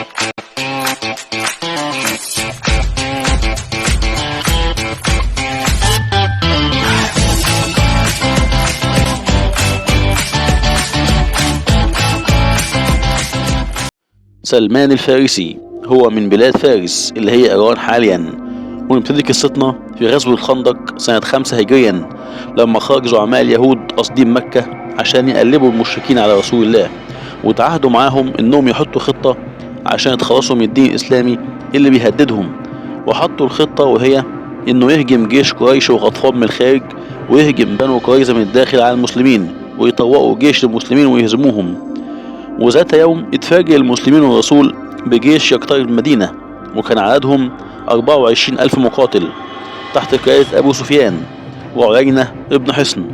سلمان الفارسي هو من بلاد فارس اللي هي إيران حاليا، ونبتدي قصتنا في غزو الخندق سنة 5 هجريا، لما خرج زعماء اليهود قاصدين مكة عشان يقلبوا المشركين على رسول الله، وتعهدوا معاهم انهم يحطوا خطة عشان يتخلصوا من الدين الإسلامي اللي بيهددهم. وحطوا الخطة وهي انه يهجم جيش قريش وغطفان من الخارج، ويهجم بنو قريظة من الداخل على المسلمين، ويطوقوا جيش المسلمين ويهزموهم. وذات يوم اتفاجئ المسلمين والرسول بجيش يقترب المدينة، وكان عددهم 24,000 مقاتل تحت قيادة أبو سفيان وعيينة ابن حصن.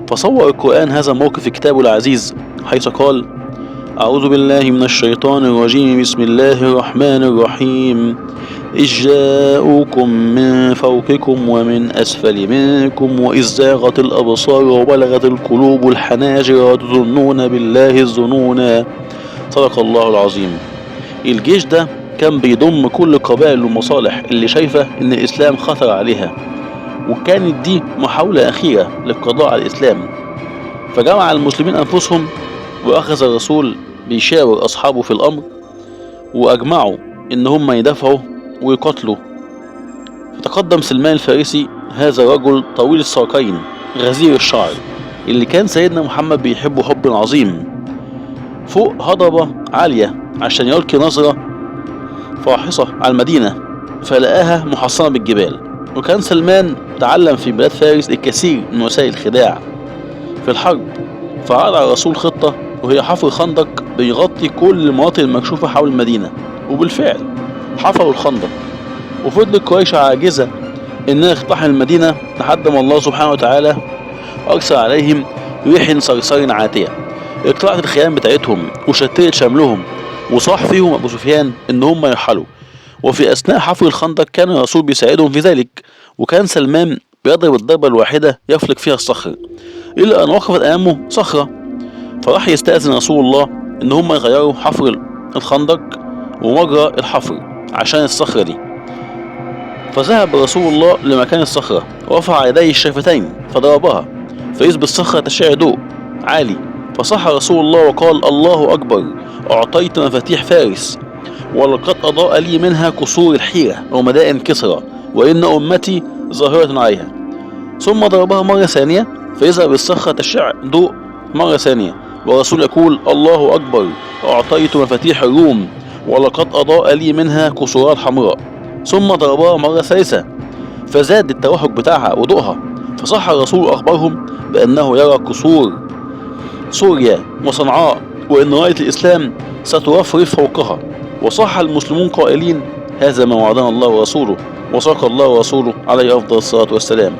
فصور القرآن هذا الموقف في كتابه العزيز، حيث قال: أعوذ بالله من الشيطان الرجيم، بسم الله الرحمن الرحيم، إذ جاءوكم من فوقكم ومن أسفل منكم وإذ زاغت الأبصار وبلغت القلوب الحناجر وتظنون بالله الظنونا. صدق الله العظيم. الجيش ده كان بيضم كل القبائل والمصالح اللي شايفة إن الإسلام خطر عليها، وكانت دي محاولة أخيرة للقضاء على الإسلام. فجمع المسلمين أنفسهم، وأخذ الرسول بيشاور أصحابه في الأمر، وأجمعوا إن هم يدافعوا ويقاتلوا. فتقدم سلمان الفارسي، هذا الرجل طويل الساقين غزير الشعر اللي كان سيدنا محمد بيحبه حب عظيم، فوق هضبة عالية عشان يلقي نظرة فاحصة على المدينة، فلقاها محصنة بالجبال. وكان سلمان تعلم في بلاد فارس الكثير من وسائل الخداع في الحرب، فعرض على الرسول خطة وهي حفر خندق بيغطي كل المناطق المكشوفة حول المدينة. وبالفعل حفروا الخندق، وفضلت قريش عاجزة انها تقتحم المدينة لحد ما الله سبحانه وتعالى ارسل عليهم ريح صرصر عاتية، اقتلعت الخيام بتاعتهم وشتت شملهم، وصاح فيهم ابو سفيان ان هم يرحلوا. وفي اثناء حفر الخندق كان الرسول بيساعدهم في ذلك، وكان سلمان بيضرب الضربة الواحدة يفلق فيها الصخر، الا ان وقفت امامه صخرة، فراح يستأذن رسول الله ان هم يغيروا حفر الخندق ومجرى الحفر عشان الصخرة دي. فذهب رسول الله لمكان الصخرة ورفع يديه الشافتين فضربها، فإذ بالصخرة تشع ضوء عالي، فصح رسول الله وقال: الله أكبر، أعطيت مفاتيح فارس، ولقد أضاء لي منها قصور الحيرة ومدائن كسرى، وإن أمتي ظاهرة عليها. ثم ضربها مرة ثانية، فإذا بالصخرة تشع ضوء مرة ثانية، والرسول يقول: الله أكبر، أعطيت مفاتيح الروم، ولقد أضاء لي منها قصورات حمراء. ثم ضربها مرة ثالثة، فزاد التوهج بتاعها وضوءها، فصح الرسول أخبرهم بأنه يرى قصور سوريا وصنعاء، وإن راية الإسلام سترفرف فوقها. وصح المسلمون قائلين: هذا ما وعدنا الله ورسوله، وصدق الله ورسوله عليه أفضل الصلاة والسلام.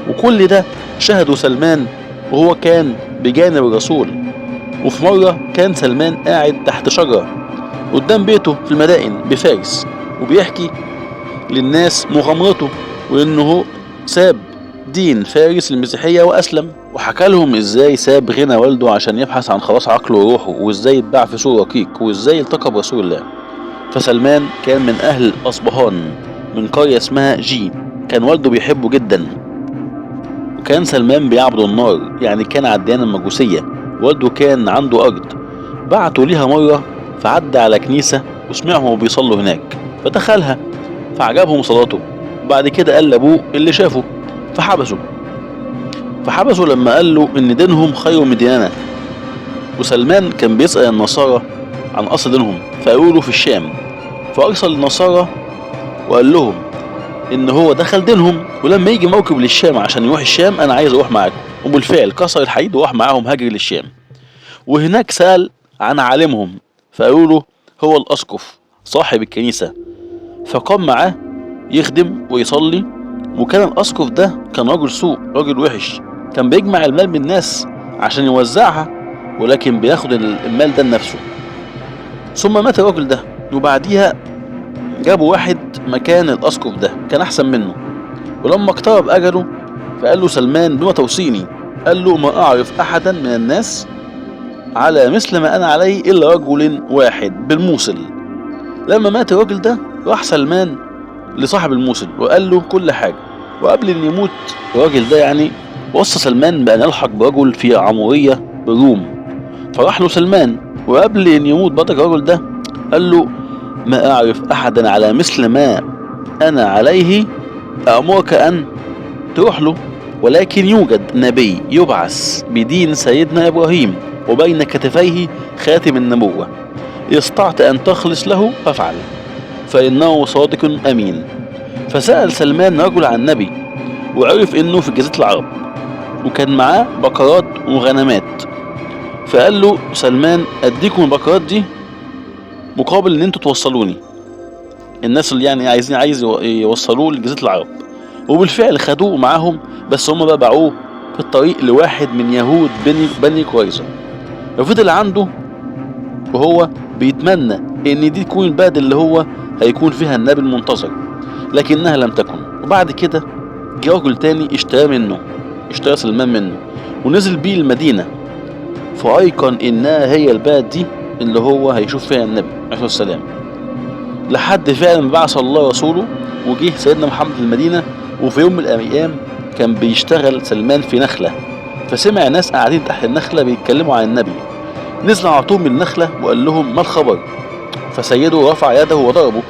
وكل ده شهدوا سلمان وهو كان بجانب الرسول. وفي مرة كان سلمان قاعد تحت شجرة قدام بيته في المدائن بفارس، وبيحكي للناس مغامرته، وإنه ساب دين فارس المسيحية وأسلم، وحكى لهم إزاي ساب غنى والده عشان يبحث عن خلاص عقله وروحه، وإزاي اتباع في سور رقيق، وإزاي التقى برسول الله. فسلمان كان من أهل أصبهان من قرية اسمها جي، كان والده بيحبه جدا، وكان سلمان بيعبد النار، يعني كان على الديانة المجوسية. والده كان عنده أرض بعته ليها مرة، فعدى على كنيسة وسمعهم بيصلوا هناك، فدخلها فعجبهم صلاته. بعد كده قال لأبوه اللي شافه، فحبسه لما قال له إن دينهم خير من ديننا. وسلمان كان بيسأل النصارى عن أصل دينهم، فقالوا في الشام، فأرسل النصارى وقال لهم إن هو دخل دينهم، ولما يجي موكب للشام عشان يروح الشام أنا عايز أروح معاكم. وبالفعل كسر الحديد وراح معاهم هاجر للشام. وهناك سأل عن عالمهم، فقالوا له هو الأسقف صاحب الكنيسة، فقام معاه يخدم ويصلي. وكان الأسقف ده كان رجل سوء، رجل وحش، كان بيجمع المال من الناس عشان يوزعها، ولكن بياخد المال ده لنفسه. ثم مات الرجل ده، وبعديها جابوا واحد مكان الأسقف ده كان أحسن منه. ولما اقترب أجله فقال له سلمان: بما توصيني؟ قال له: ما أعرف أحدا من الناس على مثل ما أنا عليه إلا رجل واحد بالموصل. لما مات الراجل ده راح سلمان لصاحب الموصل وقال له كل حاجة. وقبل ان يموت الراجل ده يعني وصى سلمان بأن يلحق برجل في عمورية بالروم، فراح له سلمان. وقبل ان يموت بدر الرجل ده قال له ما اعرف احدا على مثل ما انا عليه أأمرك أن تروح له، ولكن يوجد نبي يبعث بدين سيدنا إبراهيم وبين كتفيه خاتم النبوة، استطعت أن تخلص له فافعل، فإنه صادق أمين. فسأل سلمان رجل عن النبي وعرف إنه في جزيرة العرب وكان معاه بقرات وغنمات، فقال له سلمان أديكم البقرات دي مقابل إن انتوا توصلوني. الناس اللي يعني عايز يوصلوه لجزيرة العرب. وبالفعل خدوه معاهم، بس هم بقى باعوه في الطريق لواحد من يهود بني قريظة، وفضل عنده وهو بيتمنى ان دي تكون البلد اللي هو هيكون فيها النبي المنتظر، لكنها لم تكن. وبعد كده جه راجل تاني اشترى سلمان منه ونزل بيه المدينة، فأيقن انها هي البلد دي اللي هو هيشوف فيها النبي عليه السلام. لحد فعلا بعث الله رسوله وجه سيدنا محمد المدينة. وفي يوم من الأيام كان بيشتغل سلمان في نخلة، فسمع ناس قاعدين تحت النخلة بيتكلموا عن النبي. نزل على طول من النخلة وقال لهم ما الخبر؟ فسيده رفع يده وضربه،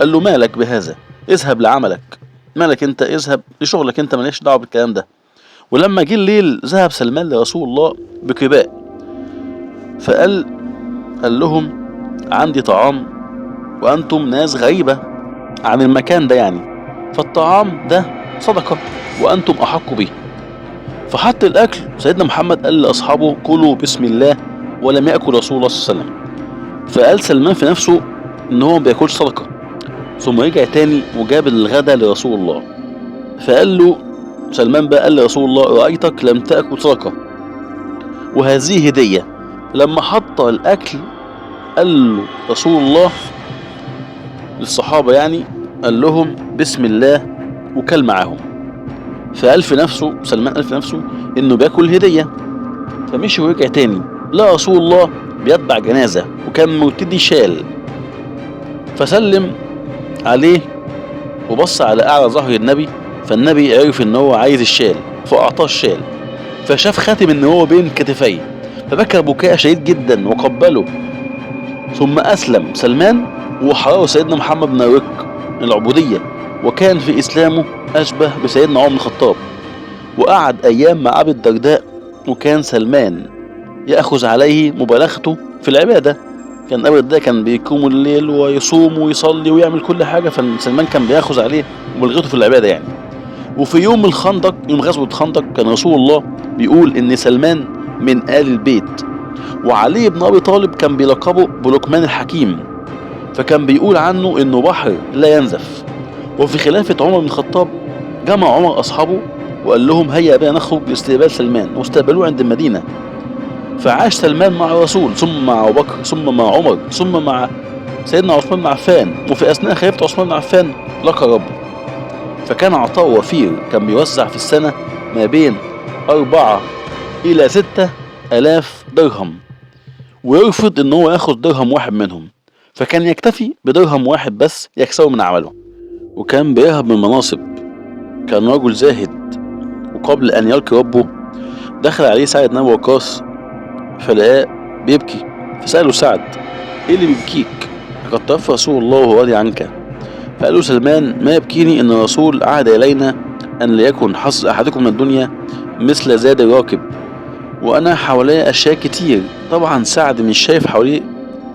قال له مالك بهذا؟ اذهب لعملك، مالك انت؟ اذهب لشغلك، انت مالكش دعوه بالكلام ده. ولما جه الليل ذهب سلمان لرسول الله بقباء، فقال لهم عندي طعام وأنتم ناس غريبة عن المكان ده يعني، فالطعام ده صدقة وأنتم أحق به. فحط الأكل، سيدنا محمد قال لأصحابه كلوا بسم الله، ولم يأكل رسول الله صلى الله عليه وسلم. فقال سلمان في نفسه إن هو ما بياكلش صدقة، ثم رجع تاني وجاب الغدا لرسول الله. فقال له سلمان بقى قال لرسول الله رأيتك لم تأكل صدقة وهذه هدية. لما حط الأكل قال له رسول الله للصحابة يعني قال لهم بسم الله وكل معاهم. فقال في نفسه سلمان قال في نفسه انه بياكل هدية، فمشي ورجع تاني لا رسول الله بيتبع جنازة وكان مبتدي شال، فسلم عليه وبص على اعلى ظهر النبي، فالنبي عرف ان هو عايز الشال فاعطاه الشال، فشاف خاتم ان هو بين كتفيه فبكى بكاء شديد جدا وقبله. ثم اسلم سلمان وحرره سيدنا محمد بن الرق العبودية، وكان في اسلامه اشبه بسيدنا عمر بن الخطاب. وقعد ايام مع ابي الدرداء، وكان سلمان ياخذ عليه مبالغته في العبادة. كان ابي الدرداء كان بيقوم الليل ويصوم ويصلي ويعمل كل حاجة، فسلمان كان بياخذ عليه مبالغته في العبادة يعني. وفي يوم الخندق، يوم غزوة الخندق، كان رسول الله بيقول ان سلمان من آل البيت، وعلي بن ابي طالب كان بيلقبه بلقمان الحكيم، فكان بيقول عنه انه بحر لا ينزف. وفي خلافة عمر بن الخطاب جمع عمر اصحابه وقال لهم هيا بنا نخرج لاستقبال سلمان، واستقبلوه عند المدينة. فعاش سلمان مع الرسول، ثم مع ابو بكر، ثم مع عمر، ثم مع سيدنا عثمان بن عفان. وفي اثناء خلافة عثمان بن عفان لقى ربه، فكان عطاء وفير، كان بيوزع في السنة ما بين 4 إلى 6 آلاف درهم، ويرفض ان هو ياخد درهم واحد منهم، فكان يكتفي بدرهم واحد بس يكسبه من عمله. وكان بيهرب من المناصب، كان رجل زاهد. وقبل ان يلقي ربه دخل عليه سعد بن ابي وقاص فلقاه بيبكي، فسأله سعد ايه اللي بيبكيك؟ لقد توفى رسول الله وهو راضي عنك. فقال له سلمان ما يبكيني ان الرسول عهد الينا ان ليكن حظ احدكم من الدنيا مثل زاد الراكب، وانا حوالي اشياء كتير. طبعا سعد مش شايف حواليه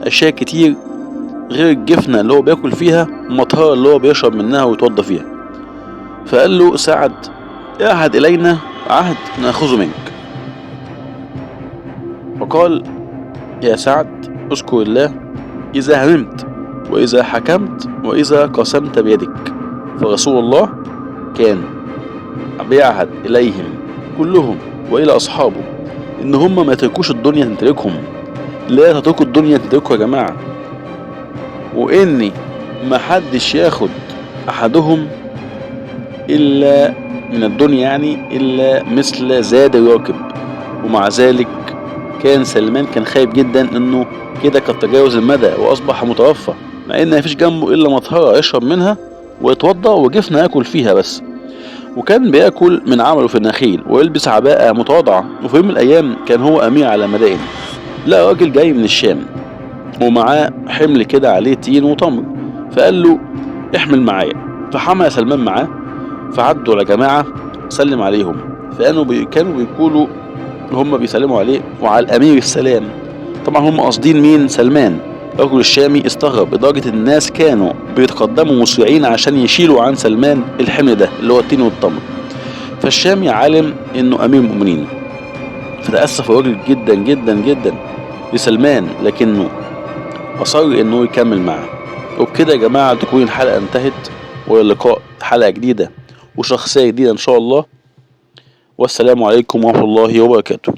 اشياء كتير غير الجفنة اللي هو بياكل فيها والمطهرة اللي هو بيشرب منها ويتوضى فيها. فقال له سعد اعهد الينا عهد ناخذه منك. فقال يا سعد اذكر الله اذا هممت واذا حكمت واذا قسمت بيدك. فرسول الله كان بيعهد اليهم كلهم والى اصحابه ان هم ما يتركوش الدنيا تمتلكهم، لا تتركوا الدنيا تمتلكوا يا جماعة، واني ما حدش ياخد احدهم الا من الدنيا يعني الا مثل زاد الراكب. ومع ذلك كان سلمان كان خايف جدا انه كده قد تجاوز المدى واصبح متوفى، مع ان مفيش جنبه الا مطهرة يشرب منها ويتوضأ وجفنة ياكل فيها بس. وكان بياكل من عمله في النخيل ويلبس عباءة متواضعة. وفي يوم من الايام كان هو امير على مدائن، لقى راجل جاي من الشام ومعاه حمل كده عليه تين وتمر، فقال له احمل معايا. فحمل سلمان معاه، فعدوا على جماعة سلم عليهم، كانوا بيقولوا هم بيسلموا عليه وعلى الامير السلام. طبعا هم قاصدين مين؟ سلمان. الرجل الشامي استغرب لدرجة الناس كانوا بيتقدموا مسرعين عشان يشيلوا عن سلمان الحمل ده اللي هو التين والتمر. فالشامي عالم انه امير المؤمنين، فتأسف الراجل جدا جدا جدا لسلمان، لكنه اصر انه يكمل معاه. وبكده يا جماعة تكون الحلقة انتهت، واللقاء حلقة جديدة وشخصية جديدة ان شاء الله. والسلام عليكم ورحمة الله وبركاته.